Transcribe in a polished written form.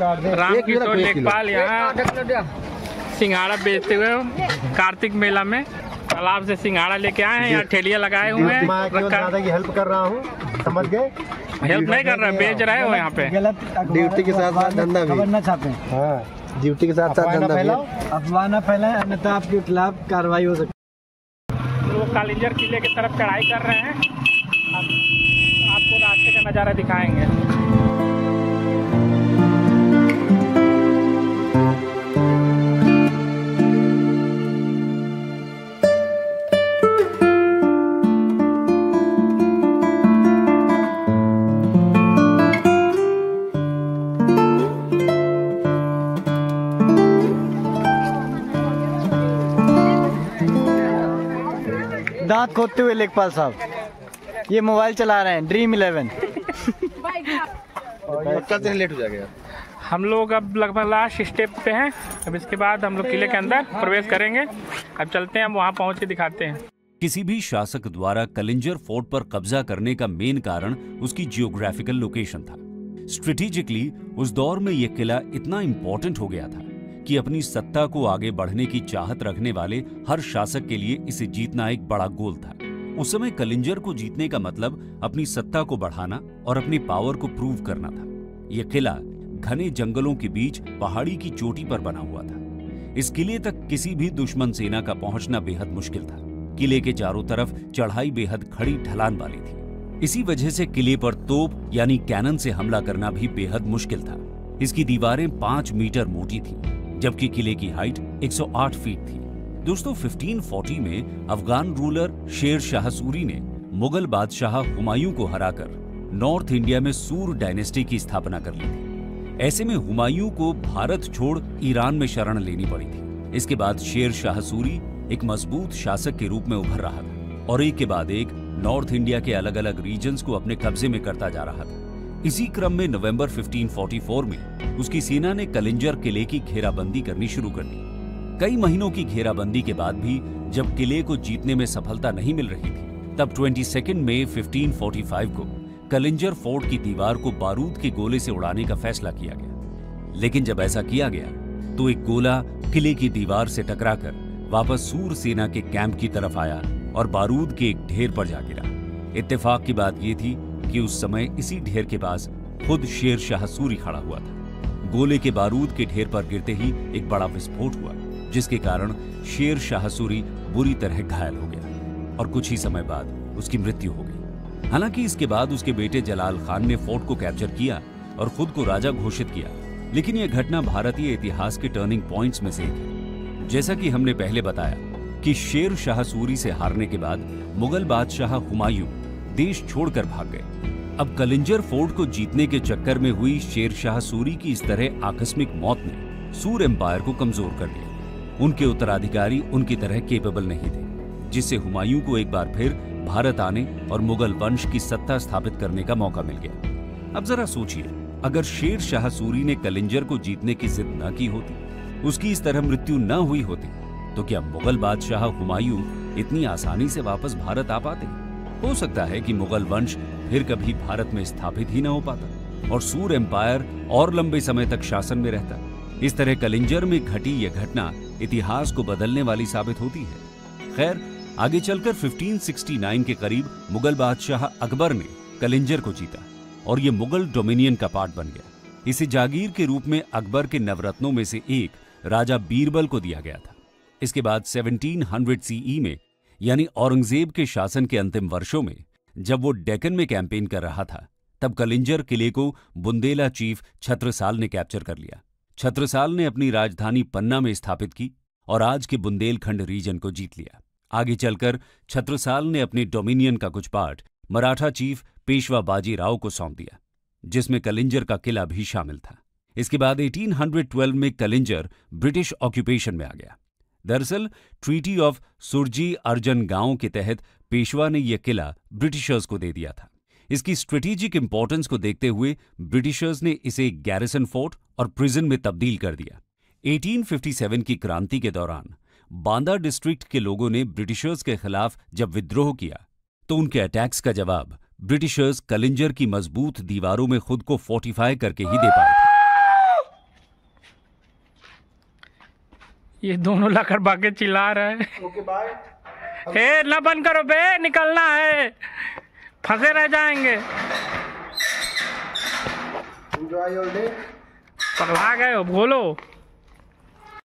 रामकिशोर लेखपाल यहाँ सिंघाड़ा बेचते हुए कार्तिक मेला में तालाब से सिंघाड़ा लेके आए हैं। यहाँ ठेलियाँ लगाए हुए हैं। हेल्प कर रहा हूँ, समझ गए? हेल्प नहीं कर रहे, बेच रहे हो यहाँ पे। ड्यूटी के साथ साथ धंधा भी खबर न छापे। हाँ, ड्यूटी के साथ साथ धंधा भी। अफवाह न फैलाएं, अन्यथा आपके खिलाफ कार्रवाई हो सकती है। लोग कालिंजर किले की तरफ चढ़ाई कर रहे हैं। आपको रास्ते का नज़ारा दिखाएंगे। दांत खोदते हुए लेखपाल साहब ये मोबाइल चला रहे हैं, ड्रीम 11। कल से लेट हो जाएगा। हम लोग अब लगभग लास्ट स्टेप पे हैं। अब इसके बाद हम लोग किले के अंदर प्रवेश करेंगे। अब चलते हैं, हम वहाँ पहुँच के दिखाते हैं। किसी भी शासक द्वारा कलिंजर फोर्ट पर कब्जा करने का मेन कारण उसकी जियोग्राफिकल लोकेशन था। स्ट्रेटेजिकली उस दौर में यह किला इतना इंपॉर्टेंट हो गया था कि अपनी सत्ता को आगे बढ़ने की चाहत रखने वाले हर शासक के लिए इसे जीतना एक बड़ा गोल था। उस समय कलिंजर को जीतने का मतलब अपनी सत्ता को बढ़ाना और अपनी पावर को प्रूव करना था। यह किला घने जंगलों के बीच पहाड़ी की चोटी पर बना हुआ था। इस किले तक किसी भी दुश्मन सेना का पहुंचना बेहद मुश्किल था। किले के चारों तरफ चढ़ाई बेहद खड़ी ढलान वाली थी। इसी वजह से किले पर तोप यानी कैनन से हमला करना भी बेहद मुश्किल था। इसकी दीवारें 5 मीटर मोटी थी, जबकि किले की हाइट 108 फीट थी। दोस्तों, 1540 में अफगान रूलर शेर शाह सूरी ने मुगल बादशाह हुमायूं को हराकर नॉर्थ इंडिया में सूर डायनेस्टी की स्थापना कर ली थी। ऐसे में हुमायूं को भारत छोड़ ईरान में शरण लेनी पड़ी थी। इसके बाद शेर शाह सूरी एक मजबूत शासक के रूप में उभर रहा था और एक के बाद एक नॉर्थ इंडिया के अलग अलग रीजन्स को अपने कब्जे में करता जा रहा था। इसी क्रम में नवंबर 1544 में उसकी सेना ने कलिंजर किले की घेराबंदी करनी शुरू कर दी। कई महीनों की घेराबंदी के बाद भी जब किले को जीतने में सफलता नहीं मिल रही थी, तब 22 मई 1545 को कलिंजर फोर्ट की दीवार को बारूद के गोले से उड़ाने का फैसला किया गया। लेकिन जब ऐसा किया गया तो एक गोला किले की दीवार से टकराकर वापस सूर सेना के कैंप की तरफ आया और बारूद के एक ढेर पर जा गिरा। इत्तेफाक की बात यह थी कि उस समय इसी ढेर के पास खुद शेर शाह सूरी खड़ा हुआ था। गोले के बारूद के ढेर पर गिरते ही एक बड़ा विस्फोट हुआ, जिसके कारण शेर शाह सूरी बुरी तरह घायल हो गया और कुछ ही समय बाद उसकी मृत्यु हो गई। हालांकि इसके बाद उसके बेटे जलाल खान ने फोर्ट को कैप्चर किया और खुद को राजा घोषित किया, लेकिन यह घटना भारतीय इतिहास के टर्निंग पॉइंट्स में से एक है। जैसा कि हमने पहले बताया कि शेर शाह सूरी से हारने के बाद मुगल बादशाह हुमायूं देश छोड़कर भाग गए। अब कलिंजर फोर्ट को जीतने के चक्कर में हुई शेर शाह सूरी की इस तरह आकस्मिक मौत ने सूर एम्पायर को कमजोर कर दिया। उनके उत्तराधिकारी उनकी तरह केपेबल नहीं थे, जिससे हुमायूं को एक बार फिर भारत आने और मुगल वंश की सत्ता स्थापित करने का मौका मिल गया। अब जरा सोचिए, अगर शेर शाह सूरी ने कलिंजर को जीतने की जिद न की होती, उसकी इस तरह मृत्यु न हुई होती, तो क्या मुगल बादशाह हुमायूं इतनी आसानी से वापस भारत आ पाते? हो सकता है कि मुगल वंश फिर कभी भारत में स्थापित ही न हो पाता और सूर एम्पायर और लंबे समय तक शासन में रहता। इस तरह कलिंजर में घटी यह घटना इतिहास को बदलने वाली साबित होती है। खैर, आगे चलकर 1569 के करीब मुगल बादशाह अकबर ने कलिंजर को जीता और यह मुगल डोमिनियन का पार्ट बन गया। इसे जागीर के रूप में अकबर के नवरत्नों में से एक राजा बीरबल को दिया गया था। इसके बाद 1700 सीई में, यानी औरंगजेब के शासन के अंतिम वर्षों में, जब वो डेक्कन में कैंपेन कर रहा था, तब कलिंजर किले को बुंदेला चीफ छत्रसाल ने कैप्चर कर लिया। छत्रसाल ने अपनी राजधानी पन्ना में स्थापित की और आज के बुंदेलखंड रीजन को जीत लिया। आगे चलकर छत्रसाल ने अपने डोमिनियन का कुछ पार्ट मराठा चीफ पेशवा बाजीराव को सौंप दिया, जिसमें कलिंजर का किला भी शामिल था। इसके बाद 1812 में कलिंजर ब्रिटिश ऑक्यूपेशन में आ गया। दरअसल ट्रीटी ऑफ सुरजी अर्जन गांव के तहत पेशवा ने यह किला ब्रिटिशर्स को दे दिया था। इसकी स्ट्रेटेजिक इंपॉर्टेंस को देखते हुए ब्रिटिशर्स ने इसे एक गैरिसन फोर्ट और प्रिजन में तब्दील कर दिया। 1857 की क्रांति के दौरान बांदा डिस्ट्रिक्ट के लोगों ने ब्रिटिशर्स के खिलाफ जब विद्रोह किया, तो उनके अटैक्स का जवाब ब्रिटिशर्स कलिंजर की मजबूत दीवारों में खुद को फोर्टिफाई करके ही दे पाए थे। ये दोनों लकड़ बाके चिल्ला रहे हैं। Okay bye. ए ना बंद करो बे, निकलना है, फंसे रह जाएंगे। Enjoy your day. पगला गए हो, बोलो।